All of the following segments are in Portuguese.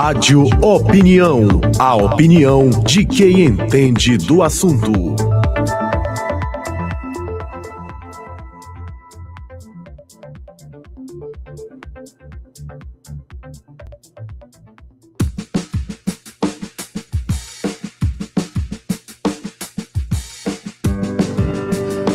Rádio Opinião, a opinião de quem entende do assunto.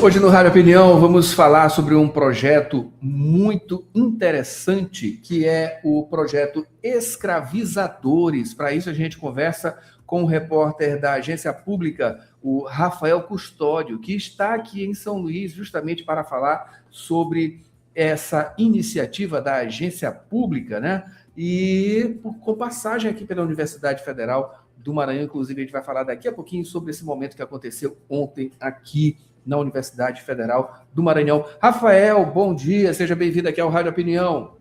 Hoje no Rádio Opinião vamos falar sobre um projeto muito interessante, que é o projeto Escravizadores. Para isso a gente conversa com o repórter da Agência Pública, o Rafael Custódio, que está aqui em São Luís justamente para falar sobre essa iniciativa da Agência Pública, né? E com passagem aqui pela Universidade Federal do Maranhão. Inclusive a gente vai falar daqui a pouquinho sobre esse momento que aconteceu ontem aqui na Universidade Federal do Maranhão. Rafael, bom dia, seja bem-vindo aqui ao Rádio Opinião.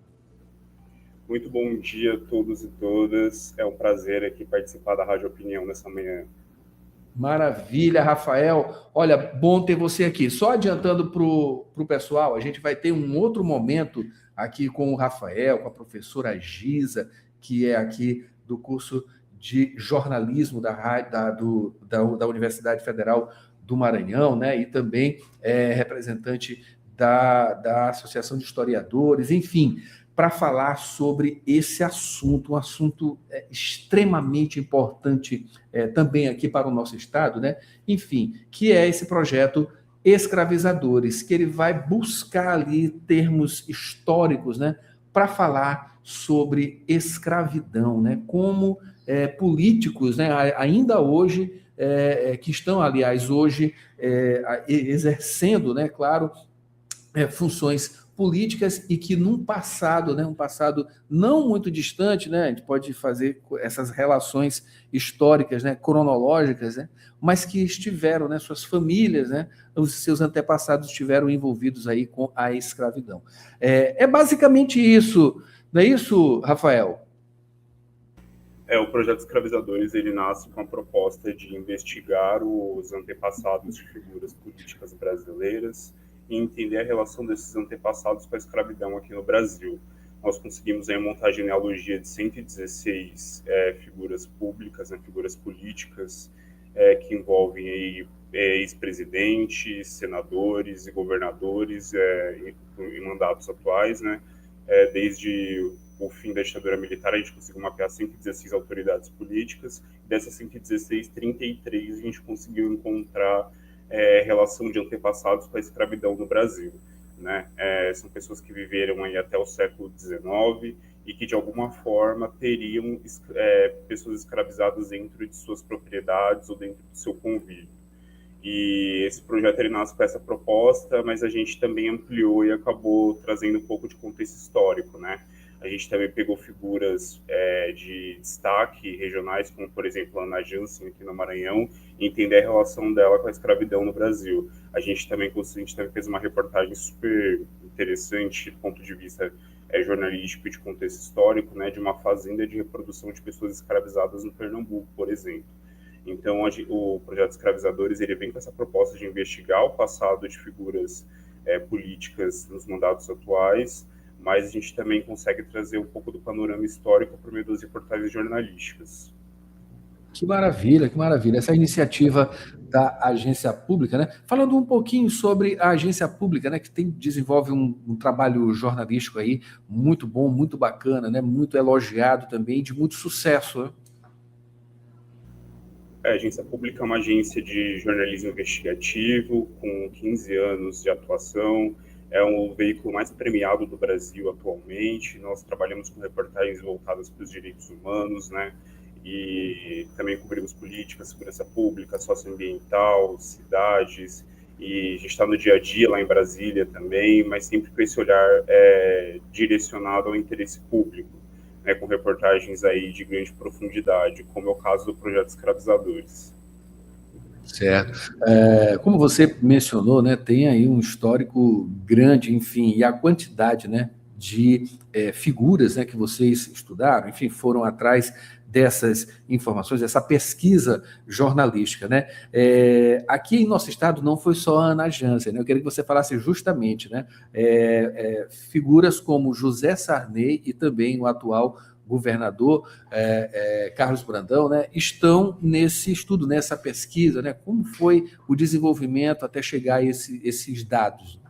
Muito bom dia a todos e todas, é um prazer aqui participar da Rádio Opinião nessa manhã. Maravilha, Rafael. Olha, bom ter você aqui. Só adiantando para o pessoal, a gente vai ter um outro momento aqui com o Rafael, com a professora Giza, que é aqui do curso de jornalismo da Universidade Federal do Maranhão, né? E também é representante da Associação de Historiadores, enfim, para falar sobre esse assunto, um assunto extremamente importante também aqui para o nosso estado, né? Enfim, que é esse projeto Escravizadores, que ele vai buscar ali termos históricos, né? Para falar sobre escravidão, né? Como políticos, né? Ainda hoje que estão, aliás, hoje exercendo, né, claro, funções políticas e que num passado, né, um passado não muito distante, né, a gente pode fazer essas relações históricas, né, cronológicas, né, mas que estiveram, né, suas famílias, né, os seus antepassados estiveram envolvidos aí com a escravidão. É basicamente isso, não é isso, Rafael? O projeto Escravizadores, ele nasce com a proposta de investigar os antepassados de figuras políticas brasileiras e entender a relação desses antepassados com a escravidão aqui no Brasil. Nós conseguimos aí montar a genealogia de 116 figuras públicas, né, figuras políticas, que envolvem aí ex-presidentes, senadores e governadores em mandatos atuais, né, desde o fim da ditadura militar, a gente conseguiu mapear 116 autoridades políticas. Dessas 116, 33 a gente conseguiu encontrar relação de antepassados com a escravidão no Brasil, né? São pessoas que viveram aí até o século XIX e que, de alguma forma, teriam pessoas escravizadas dentro de suas propriedades ou dentro do seu convívio. E esse projeto ele nasce com essa proposta, mas a gente também ampliou e acabou trazendo um pouco de contexto histórico, né? A gente também pegou figuras de destaque regionais, como, por exemplo, a Ana Jansen, aqui no Maranhão, e entender a relação dela com a escravidão no Brasil. A gente também fez uma reportagem super interessante, do ponto de vista jornalístico e de contexto histórico, né, de uma fazenda de reprodução de pessoas escravizadas no Pernambuco, por exemplo. Então, o projeto Escravizadores ele vem com essa proposta de investigar o passado de figuras políticas nos mandatos atuais, mas a gente também consegue trazer um pouco do panorama histórico por meio das reportagens jornalísticas. Que maravilha, que maravilha. Essa iniciativa da Agência Pública, né? Falando um pouquinho sobre a Agência Pública, né, que desenvolve um trabalho jornalístico aí muito bom, muito bacana, né, muito elogiado também, de muito sucesso, né? A Agência Pública é uma agência de jornalismo investigativo, com 15 anos de atuação. É o veículo mais premiado do Brasil atualmente. Nós trabalhamos com reportagens voltadas para os direitos humanos, né? E também cobrimos política, segurança pública, socioambiental, cidades. E a gente está no dia a dia lá em Brasília também, mas sempre com esse olhar direcionado ao interesse público, né? Com reportagens aí de grande profundidade, como é o caso do projeto Escravizadores. Certo. Como você mencionou, né, tem aí um histórico grande, enfim, e a quantidade, né, de figuras, né, que vocês estudaram, enfim, foram atrás dessas informações, dessa pesquisa jornalística, né? Aqui em nosso estado não foi só a Ana Jansen, né? Eu queria que você falasse justamente, né, figuras como José Sarney e também o atual governador Carlos Brandão, né, estão nesse estudo, nessa pesquisa, né? Como foi o desenvolvimento até chegar a esses dados?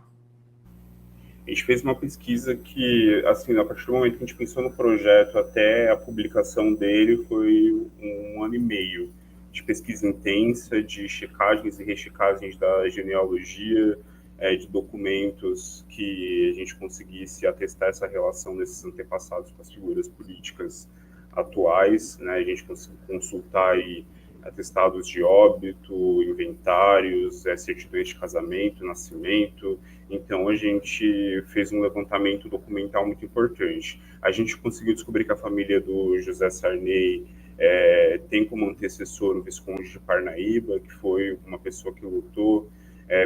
A gente fez uma pesquisa que, assim, a partir do momento que a gente pensou no projeto até a publicação dele, foi 1 ano e meio de pesquisa intensa, de checagens e rechecagens da genealogia, de documentos que a gente conseguisse atestar essa relação desses antepassados com as figuras políticas atuais, né? A gente conseguiu consultar aí atestados de óbito, inventários, certidões de casamento, nascimento. Então, a gente fez um levantamento documental muito importante. A gente conseguiu descobrir que a família do José Sarney tem como antecessor o Visconde de Parnaíba, que foi uma pessoa que lutou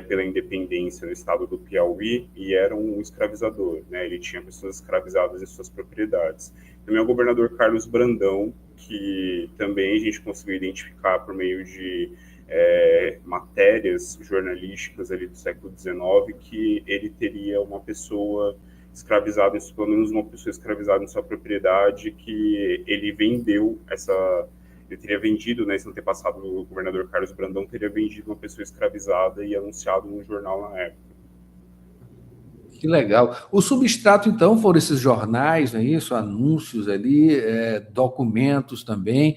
pela independência no estado do Piauí e era um escravizador, né? Ele tinha pessoas escravizadas em suas propriedades. Também é o governador Carlos Brandão, que também a gente conseguiu identificar por meio de matérias jornalísticas ali do século XIX, que ele teria uma pessoa escravizada, pelo menos uma pessoa escravizada em sua propriedade, que ele vendeu ele teria vendido, né, esse antepassado do governador Carlos Brandão teria vendido uma pessoa escravizada e anunciado num jornal na época. Que legal. O substrato, então, foram esses jornais, não é isso? Anúncios ali, documentos também.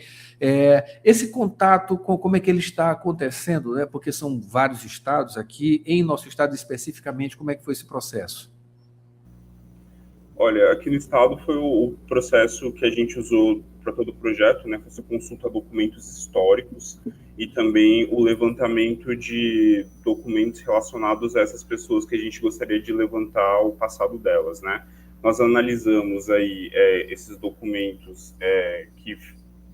Esse contato, como é que ele está acontecendo, né? Porque são vários estados aqui. Em nosso estado especificamente, como é que foi esse processo? Olha, aqui no estado foi o processo que a gente usou para todo o projeto, né? Foi consulta a documentos históricos e também o levantamento de documentos relacionados a essas pessoas que a gente gostaria de levantar o passado delas, né? Nós analisamos aí esses documentos que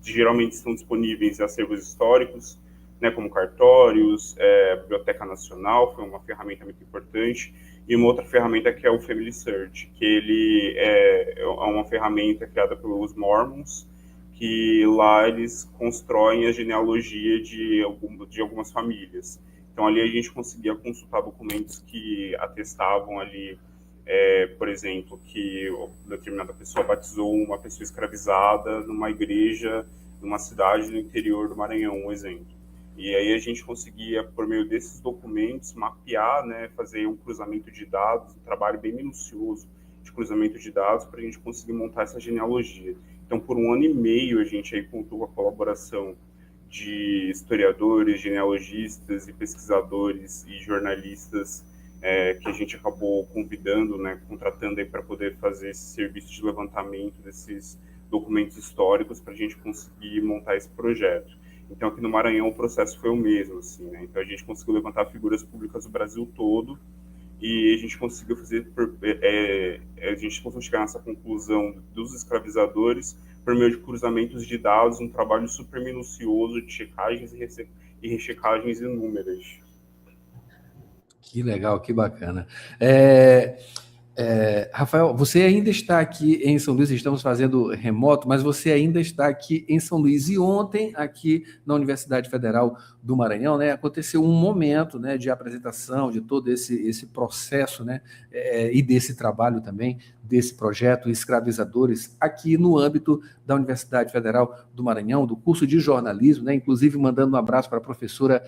geralmente estão disponíveis em acervos históricos, né? Como cartórios, Biblioteca Nacional, foi uma ferramenta muito importante, e uma outra ferramenta que é o Family Search, que ele é uma ferramenta criada pelos Mormons, que lá eles constroem a genealogia de algumas famílias. Então ali a gente conseguia consultar documentos que atestavam ali, por exemplo, que determinada pessoa batizou uma pessoa escravizada numa igreja, numa cidade no interior do Maranhão, um exemplo. E aí a gente conseguia, por meio desses documentos, mapear, né, fazer um cruzamento de dados, um trabalho bem minucioso de cruzamento de dados para a gente conseguir montar essa genealogia. Então, por 1 ano e meio, a gente aí contou com a colaboração de historiadores, genealogistas e pesquisadores e jornalistas que a gente acabou convidando, né, contratando aí para poder fazer esse serviço de levantamento desses documentos históricos para a gente conseguir montar esse projeto. Então, aqui no Maranhão, o processo foi o mesmo, assim, né? Então, a gente conseguiu levantar figuras públicas do Brasil todo e a gente conseguiu chegar nessa conclusão dos escravizadores por meio de cruzamentos de dados, um trabalho super minucioso de checagens e rechecagens inúmeras. Que legal, que bacana. Rafael, você ainda está aqui em São Luís, estamos fazendo remoto, mas você ainda está aqui em São Luís. E ontem, aqui na Universidade Federal do Maranhão, né, aconteceu um momento, né, de apresentação de todo esse processo, né, e desse trabalho também, desse projeto Escravizadores, aqui no âmbito da Universidade Federal do Maranhão, do curso de jornalismo, né, inclusive mandando um abraço para a professora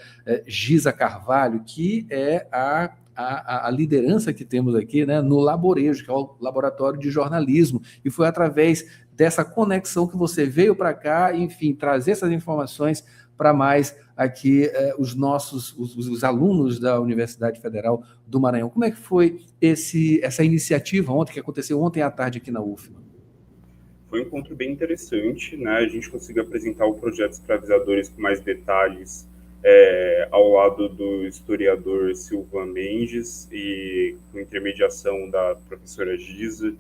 Giza Carvalho, que é a liderança que temos aqui, né, no Laborejo, que é o Laboratório de Jornalismo, e foi através dessa conexão que você veio para cá, enfim, trazer essas informações para mais aqui os alunos da Universidade Federal do Maranhão. Como é que foi essa iniciativa ontem, que aconteceu ontem à tarde aqui na UFMA? Foi um encontro bem interessante, né? A gente conseguiu apresentar o projeto Escravizadores com mais detalhes, ao lado do historiador Silvan Mendes e com intermediação da professora Giza.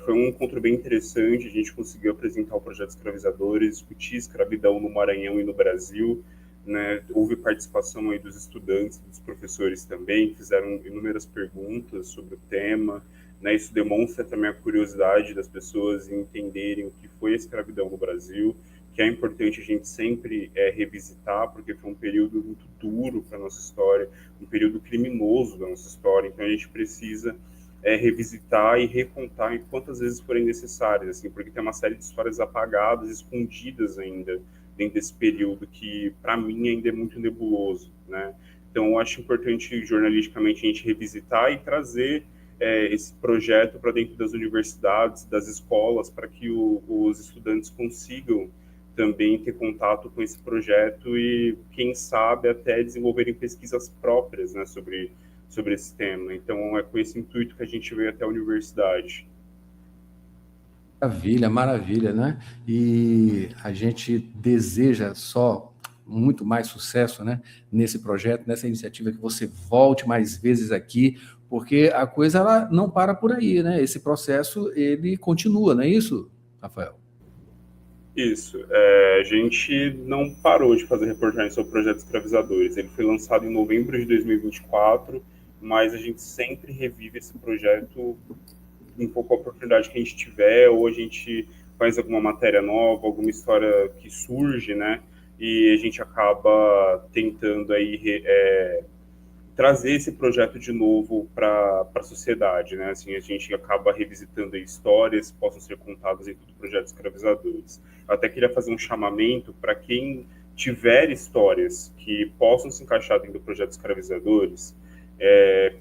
Foi um encontro bem interessante, a gente conseguiu apresentar o projeto Escravizadores, discutir escravidão no Maranhão e no Brasil, né? Houve participação aí dos estudantes, dos professores também, fizeram inúmeras perguntas sobre o tema, né? Isso demonstra também a curiosidade das pessoas em entenderem o que foi a escravidão no Brasil, que é importante a gente sempre revisitar, porque foi um período muito duro para a nossa história, um período criminoso da nossa história, então a gente precisa revisitar e recontar em quantas vezes forem necessárias, assim, porque tem uma série de histórias apagadas, escondidas ainda dentro desse período que, para mim, ainda é muito nebuloso, né? Então, eu acho importante, jornalisticamente, a gente revisitar e trazer esse projeto para dentro das universidades, das escolas, para que os estudantes consigam também ter contato com esse projeto e, quem sabe, até desenvolverem pesquisas próprias, né, sobre esse tema. Então, é com esse intuito que a gente veio até a universidade. Maravilha, maravilha, né? E a gente deseja só muito mais sucesso, né, nesse projeto, nessa iniciativa, que você volte mais vezes aqui, porque a coisa ela não para por aí, né? Esse processo ele continua, não é isso, Rafael? Isso. A gente não parou de fazer reportagem sobre projetos escravizadores. Ele foi lançado em novembro de 2024, mas a gente sempre revive esse projeto em pouca oportunidade que a gente tiver, ou a gente faz alguma matéria nova, alguma história que surge, né? E a gente acaba tentando aí trazer esse projeto de novo para a sociedade, né? Assim, a gente acaba revisitando histórias que possam ser contadas em todo projetos escravizadores. Eu até queria fazer um chamamento para quem tiver histórias que possam se encaixar dentro do projeto escravizadores,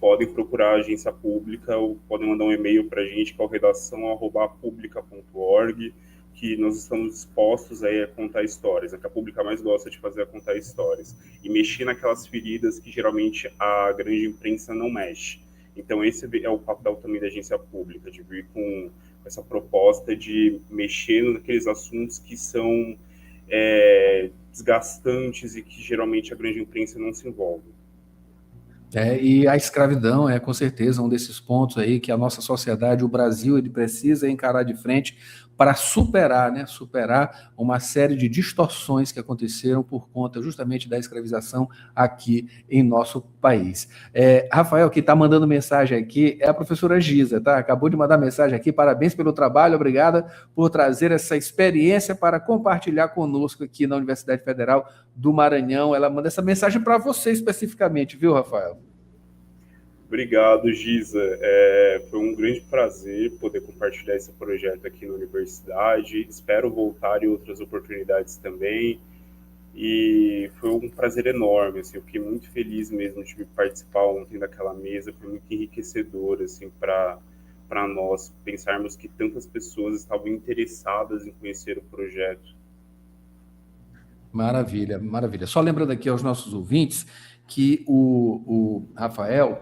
podem procurar a agência pública ou podem mandar um e-mail para a gente, que é o redação@publica.org, que nós estamos dispostos aí a contar histórias. A que a pública mais gosta de fazer é contar histórias e mexer naquelas feridas que geralmente a grande imprensa não mexe. Então esse é o papel também da agência pública, de vir com essa proposta de mexer naqueles assuntos que são desgastantes e que geralmente a grande imprensa não se envolve. E a escravidão é com certeza um desses pontos aí que a nossa sociedade, o Brasil, ele precisa encarar de frente para superar, né? Superar uma série de distorções que aconteceram por conta justamente da escravização aqui em nosso país. Rafael, que está mandando mensagem aqui, é a professora Giza, tá? Acabou de mandar mensagem aqui, parabéns pelo trabalho, obrigada por trazer essa experiência para compartilhar conosco aqui na Universidade Federal do Maranhão. Ela manda essa mensagem para você especificamente, viu, Rafael? Obrigado, Giza. Foi um grande prazer poder compartilhar esse projeto aqui na universidade. Espero voltar em outras oportunidades também. E foi um prazer enorme. Assim, eu fiquei muito feliz mesmo de participar ontem daquela mesa. Foi muito enriquecedor assim, para nós pensarmos que tantas pessoas estavam interessadas em conhecer o projeto. Maravilha, maravilha. Só lembrando aqui aos nossos ouvintes que o Rafael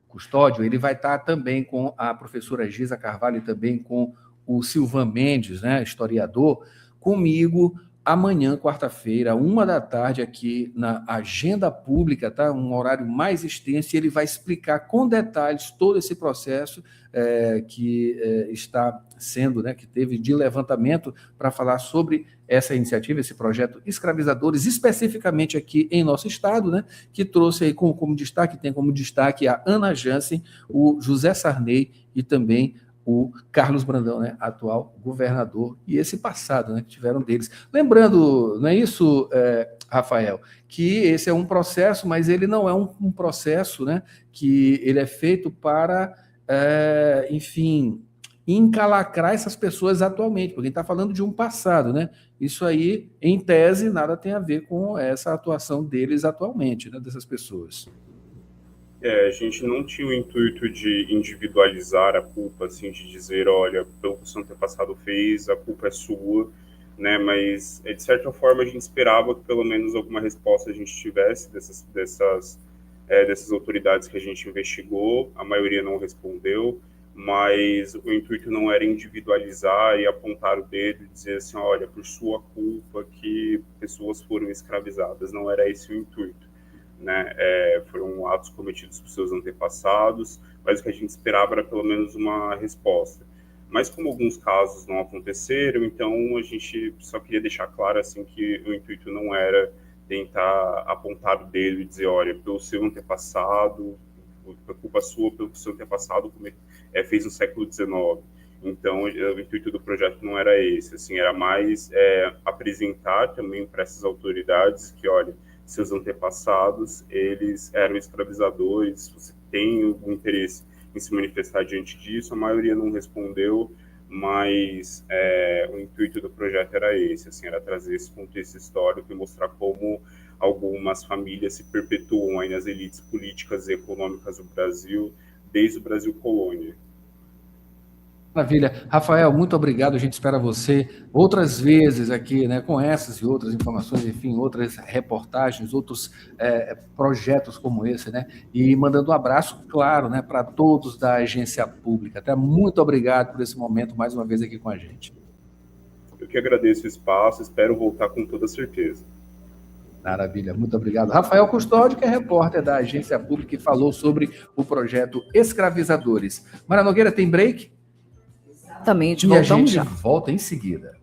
Custódio, ele vai estar também com a professora Giza Carvalho e também com o Silvan Mendes, né, historiador, comigo amanhã, quarta-feira, 1 da tarde, aqui na Agenda Pública, tá? Um horário mais extenso, e ele vai explicar com detalhes todo esse processo que está sendo, né, que teve de levantamento para falar sobre essa iniciativa, esse projeto Escravizadores, especificamente aqui em nosso estado, né, que trouxe aí como destaque, tem como destaque a Ana Jansen, o José Sarney e também o Carlos Brandão, né, atual governador, e esse passado, né, que tiveram deles. Lembrando, não é isso, Rafael, que esse é um processo, mas ele não é um processo, né, que ele é feito para, enfim, encalacrar essas pessoas atualmente, porque a gente está falando de um passado, né? Isso aí, em tese, nada tem a ver com essa atuação deles atualmente, né, dessas pessoas. A gente não tinha o intuito de individualizar a culpa, assim, de dizer, olha, pelo que o seu antepassado fez, a culpa é sua, né? Mas, de certa forma, a gente esperava que pelo menos alguma resposta a gente tivesse dessas autoridades que a gente investigou. A maioria não respondeu, mas o intuito não era individualizar e apontar o dedo e dizer assim, olha, por sua culpa que pessoas foram escravizadas. Não era esse o intuito. Né? Foram atos cometidos por seus antepassados, mas o que a gente esperava era pelo menos uma resposta. Mas como alguns casos não aconteceram, então a gente só queria deixar claro assim que o intuito não era tentar apontar o dedo e dizer, olha, pelo seu antepassado, a culpa sua pelo que o seu antepassado fez no século XIX. Então, o intuito do projeto não era esse, assim, era mais apresentar também para essas autoridades que, olha, seus antepassados, eles eram escravizadores, se você tem algum interesse em se manifestar diante disso, a maioria não respondeu, mas o intuito do projeto era esse, assim, era trazer esse contexto histórico e mostrar como algumas famílias se perpetuam aí nas elites políticas e econômicas do Brasil, desde o Brasil colônia. Maravilha. Rafael, muito obrigado. A gente espera você outras vezes aqui, né, com essas e outras informações, enfim, outras reportagens, outros projetos como esse, né? E mandando um abraço, claro, né, para todos da agência pública. Até muito obrigado por esse momento mais uma vez aqui com a gente. Eu que agradeço o espaço, espero voltar com toda certeza. Maravilha, muito obrigado. Rafael Custódio, que é repórter da agência pública e falou sobre o projeto Escravizadores. Mara Nogueira, tem break? Exatamente, voltamos e a gente volta em seguida.